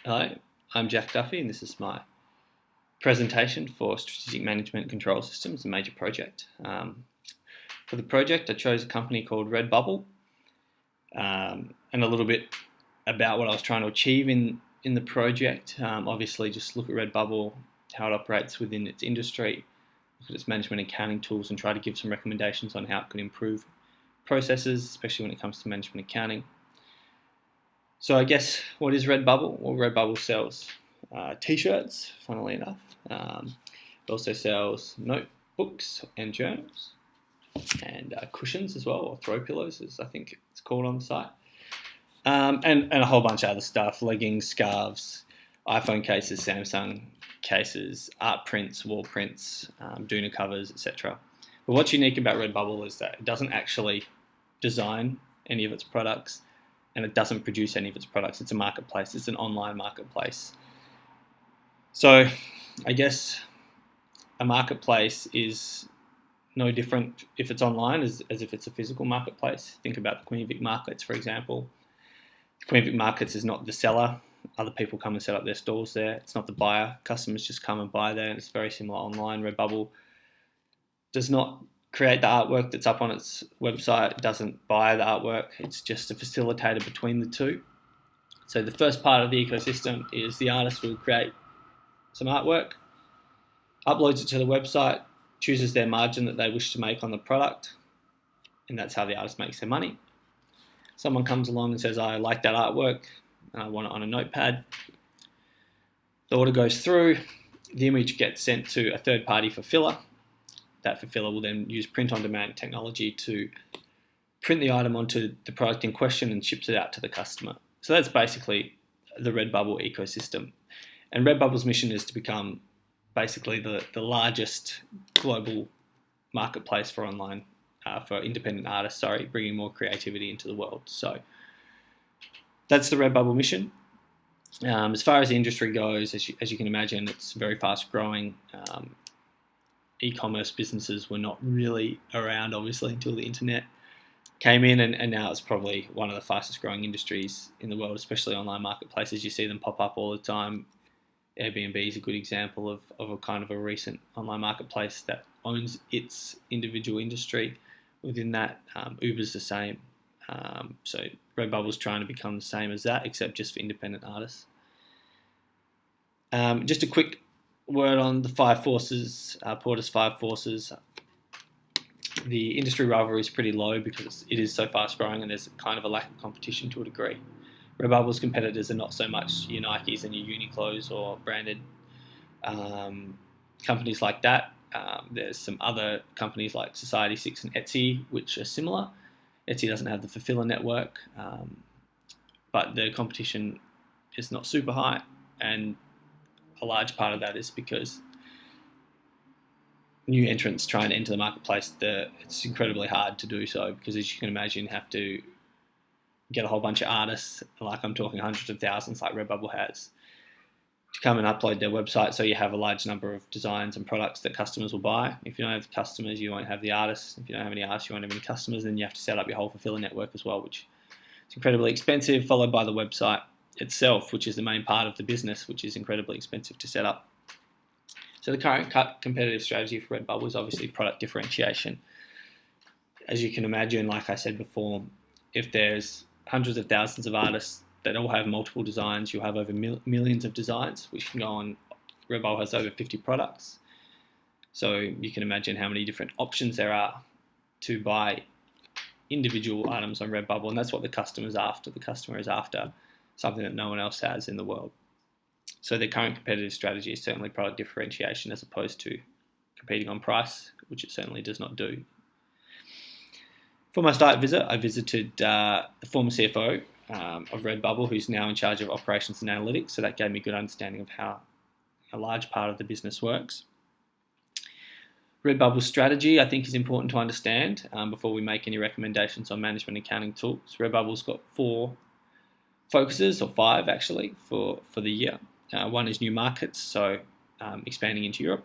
Hello, I'm Jack Duffy, and this is my presentation for Strategic Management Control Systems, a major project. For the project, I chose a company called Redbubble, and a little bit about what I was trying to achieve in the project. Obviously, just look at Redbubble, how it operates within its industry, look at its management accounting tools, and try to give some recommendations on how it can improve processes, especially when it comes to management accounting. So I guess, what is Redbubble? Well, Redbubble sells t-shirts, funnily enough. It also sells notebooks and journals, and cushions as well, or throw pillows, as I think it's called on the site. And a whole bunch of other stuff: leggings, scarves, iPhone cases, Samsung cases, art prints, wall prints, doona covers, etc. But what's unique about Redbubble is that it doesn't actually design any of its products, and it doesn't produce any of its products. It's a marketplace. It's an online marketplace. So I guess a marketplace is no different if it's online as if it's a physical marketplace. Think about the Queen Vic Markets, for example. The Queen Vic Markets is not the seller. Other people come and set up their stalls there. It's not the buyer. Customers just come and buy there, and it's very similar online. Redbubble does not create the artwork that's up on its website. It doesn't buy the artwork. It's just a facilitator between the two. So the first part of the ecosystem is the artist will create some artwork, uploads it to the website, chooses their margin that they wish to make on the product, and that's how the artist makes their money. Someone comes along and says, I like that artwork and I want it on a notepad. The order goes through, the image gets sent to a third-party fulfiller. That fulfiller will then use print-on-demand technology to print the item onto the product in question and ships it out to the customer. So that's basically the Redbubble ecosystem. And Redbubble's mission is to become basically the largest global marketplace for online, for independent artists, bringing more creativity into the world. So that's the Redbubble mission. As far as the industry goes, as you can imagine, it's very fast growing. E-commerce businesses were not really around, obviously, until the internet came in, and now it's probably one of the fastest growing industries in the world, especially online marketplaces. You see them pop up all the time. Airbnb is a good example of a kind of a recent online marketplace that owns its individual industry. Within that, Uber's the same. So Redbubble's trying to become the same as that, except just for independent artists. Just a quick word on the five forces, Porter's five forces. The industry rivalry is pretty low because it is so fast growing, and there's kind of a lack of competition to a degree. Redbubble's competitors are not so much your Nikes and your Uniqlos or branded companies like that. There's some other companies like Society6 and Etsy, which are similar. Etsy doesn't have the fulfiller network, but the competition is not super high, and a large part of that is because new entrants trying to enter the marketplace, it's incredibly hard to do so because, as you can imagine, you have to get a whole bunch of artists, like I'm talking hundreds of thousands like Redbubble has, to come and upload their website, so you have a large number of designs and products that customers will buy. If you don't have the customers, you won't have the artists. If you don't have any artists, you won't have any customers. Then you have to set up your whole fulfiller network as well, which is incredibly expensive, followed by the website itself, which is the main part of the business, which is incredibly expensive to set up. So the current competitive strategy for Redbubble is obviously product differentiation. As you can imagine, like I said before, if there's hundreds of thousands of artists that all have multiple designs, you'll have over millions of designs, which can go on. Redbubble has over 50 products. So you can imagine how many different options there are to buy individual items on Redbubble, and that's what the customer is after. The customer is after something that no one else has in the world. So the current competitive strategy is certainly product differentiation as opposed to competing on price, which it certainly does not do. For my site visit, I visited the former CFO of Redbubble, who's now in charge of operations and analytics, so that gave me a good understanding of how a large part of the business works. Redbubble's strategy, I think, is important to understand before we make any recommendations on management accounting tools. Redbubble's got 4 focuses, or 5 actually, for the year. One is new markets, so expanding into Europe.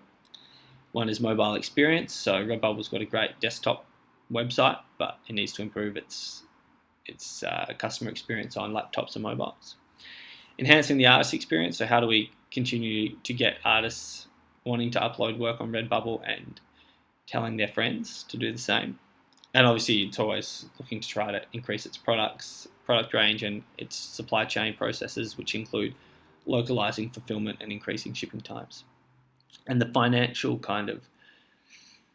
One is mobile experience, so Redbubble's got a great desktop website, but it needs to improve its customer experience on laptops and mobiles. Enhancing the artist experience. So how do we continue to get artists wanting to upload work on Redbubble and telling their friends to do the same? And obviously, it's always looking to try to increase its product range and its supply chain processes, which include localizing fulfillment and increasing shipping times. And the financial kind of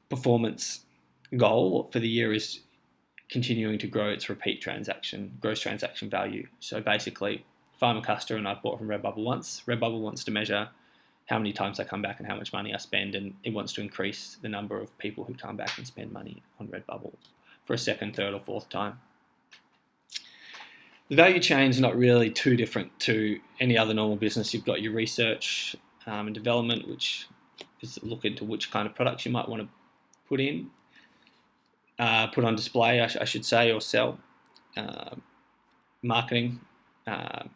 performance goal for the year is continuing to grow its gross transaction value. So basically, if I'm a customer and I've bought from Redbubble once, Redbubble wants to measure how many times I come back and how much money I spend, and it wants to increase the number of people who come back and spend money on Redbubble for a second, third, or fourth time. The value chain is not really too different to any other normal business. You've got your research and development, which is look into which kind of products you might want to put in, put on display, I should say, or sell. Marketing, how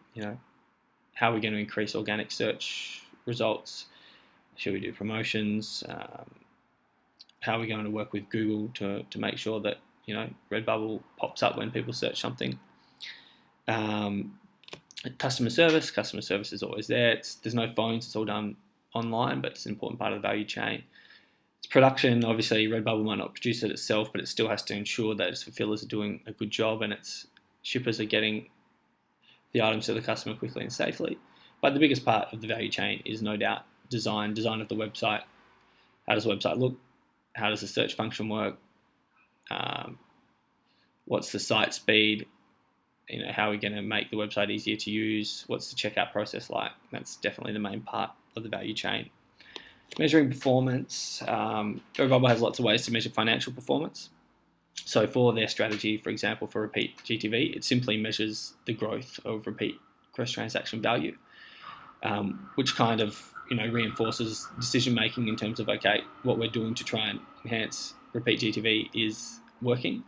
are we going to increase organic search results? Should we do promotions? How are we going to work with Google to make sure that Redbubble pops up when people search something? Customer service is always there. There's no phones, it's all done online, but it's an important part of the value chain. It's production. Obviously, Redbubble might not produce it itself, but it still has to ensure that its fulfillers are doing a good job and its shippers are getting the items to the customer quickly and safely. But the biggest part of the value chain is no doubt design of the website. How does the website look? How does the search function work? What's the site speed? How are we going to make the website easier to use? What's the checkout process like? That's definitely the main part of the value chain. Measuring performance. Redbubble has lots of ways to measure financial performance. So for their strategy, for example, for repeat GTV, it simply measures the growth of repeat gross transaction value, which kind of reinforces decision making in terms of, okay, what we're doing to try and enhance repeat GTV is working.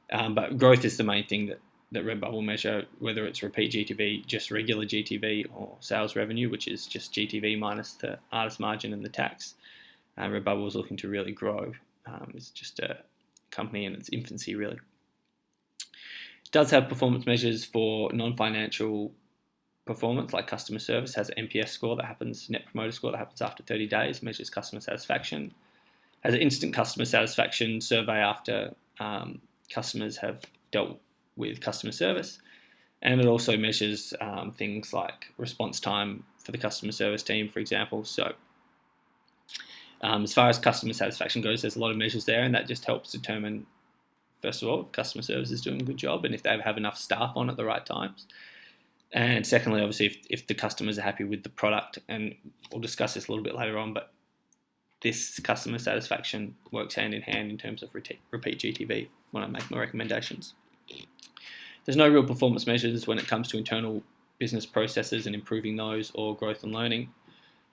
But growth is the main thing that Redbubble measure, whether it's repeat GTV, just regular GTV, or sales revenue, which is just GTV minus the artist margin and the tax. Redbubble is looking to really grow. It's just a company in its infancy, really. It does have performance measures for non-financial performance, like customer service. Has an NPS score that happens, Net Promoter Score, that happens after 30 days, measures customer satisfaction. Has an instant customer satisfaction survey after customers have dealt with customer service, and it also measures things like response time for the customer service team, for example. So as far as customer satisfaction goes, there's a lot of measures there, and that just helps determine, first of all, if customer service is doing a good job and if they have enough staff on at the right times. And secondly, obviously, if the customers are happy with the product, and we'll discuss this a little bit later on, but this customer satisfaction works hand in hand in terms of repeat GTV when I make my recommendations. There's no real performance measures when it comes to internal business processes and improving those, or growth and learning.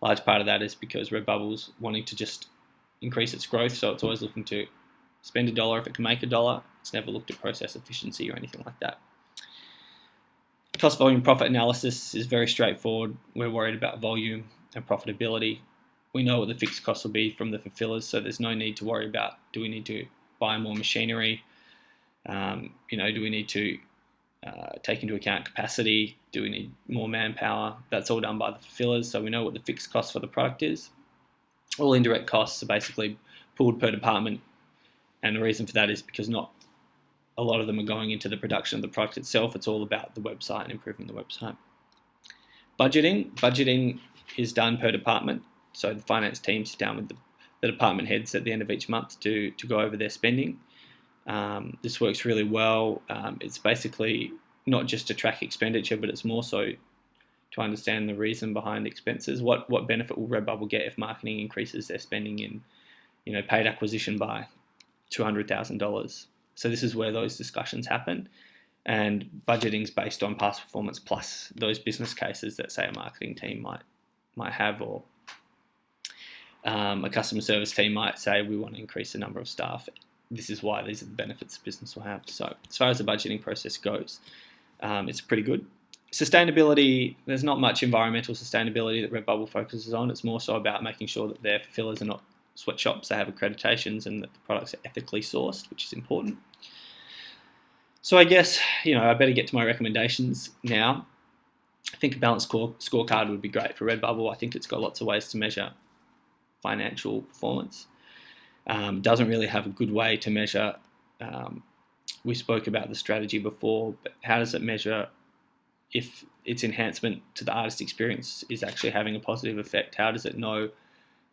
A large part of that is because Redbubble's wanting to just increase its growth, so it's always looking to spend $1 if it can make $1. It's never looked at process efficiency or anything like that. Cost volume profit analysis is very straightforward. We're worried about volume and profitability. We know what the fixed costs will be from the fulfillers, so there's no need to worry about, do we need to buy more machinery? Do we need to take into account capacity? Do we need more manpower? That's all done by the fulfillers, so we know what the fixed cost for the product is. All indirect costs are basically pooled per department, and the reason for that is because not a lot of them are going into the production of the product itself. It's all about the website and improving the website. Budgeting is done per department, so the finance team sit down with the department heads at the end of each month to go over their spending. This works really well. It's basically not just to track expenditure, but it's more so to understand the reason behind expenses. What benefit will Redbubble get if marketing increases their spending in paid acquisition by $200,000? So this is where those discussions happen, and budgeting is based on past performance plus those business cases that, say, a marketing team might have, or a customer service team might say, we want to increase the number of staff. This is why, these are the benefits the business will have. So as far as the budgeting process goes, it's pretty good. Sustainability, there's not much environmental sustainability that Redbubble focuses on. It's more so about making sure that their fulfillers are not sweatshops, they have accreditations, and that the products are ethically sourced, which is important. So I guess, I better get to my recommendations now. think a balanced scorecard would be great for Redbubble. I think it's got lots of ways to measure financial performance. Doesn't really have a good way to measure. We spoke about the strategy before, but how does it measure if its enhancement to the artist experience is actually having a positive effect? How does it know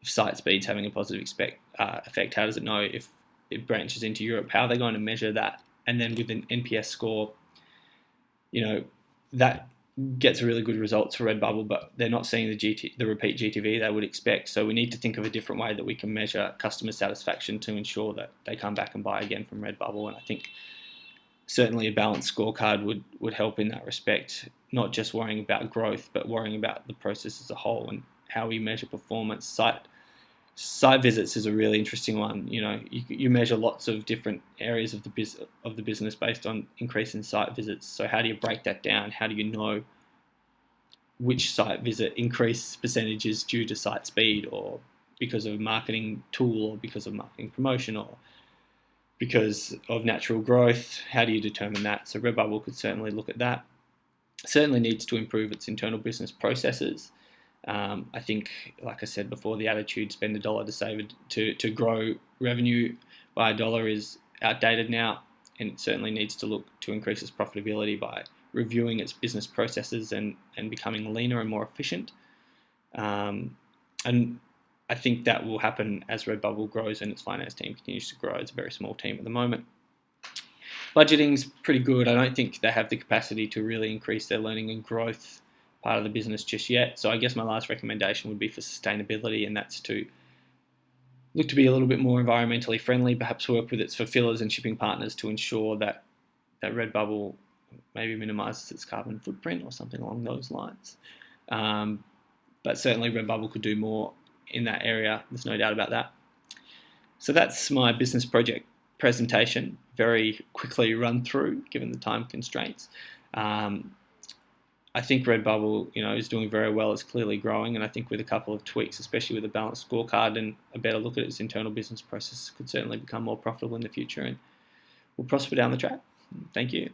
if site speed's having a positive effect? How does it know if it branches into Europe? How are they going to measure that? And then with an NPS score, that gets really good results for Redbubble, but they're not seeing the repeat GTV they would expect. So we need to think of a different way that we can measure customer satisfaction to ensure that they come back and buy again from Redbubble. And I think certainly a balanced scorecard would help in that respect, not just worrying about growth, but worrying about the process as a whole and how we measure performance. Site visits is a really interesting one. You measure lots of different areas of the business based on increase in site visits. So how do you break that down? How do you know which site visit increase percentages due to site speed, or because of a marketing tool, or because of marketing promotion, or because of natural growth? How do you determine that? So Redbubble could certainly look at that. Certainly needs to improve its internal business processes. I think, like I said before, the attitude spend $1 to save to grow revenue by $1 is outdated now, and it certainly needs to look to increase its profitability by reviewing its business processes and becoming leaner and more efficient. And I think that will happen as Redbubble grows and its finance team continues to grow. It's a very small team at the moment. Budgeting's pretty good. I don't think they have the capacity to really increase their learning and growth part of the business just yet. So I guess my last recommendation would be for sustainability, and that's to look to be a little bit more environmentally friendly, perhaps work with its fulfillers and shipping partners to ensure that Redbubble maybe minimises its carbon footprint or something along those lines. But certainly Redbubble could do more in that area. There's no doubt about that. So that's my business project presentation, very quickly run through given the time constraints. I think Redbubble, is doing very well. It's clearly growing, and I think with a couple of tweaks, especially with a balanced scorecard and a better look at its internal business process, could certainly become more profitable in the future and will prosper down the track. Thank you.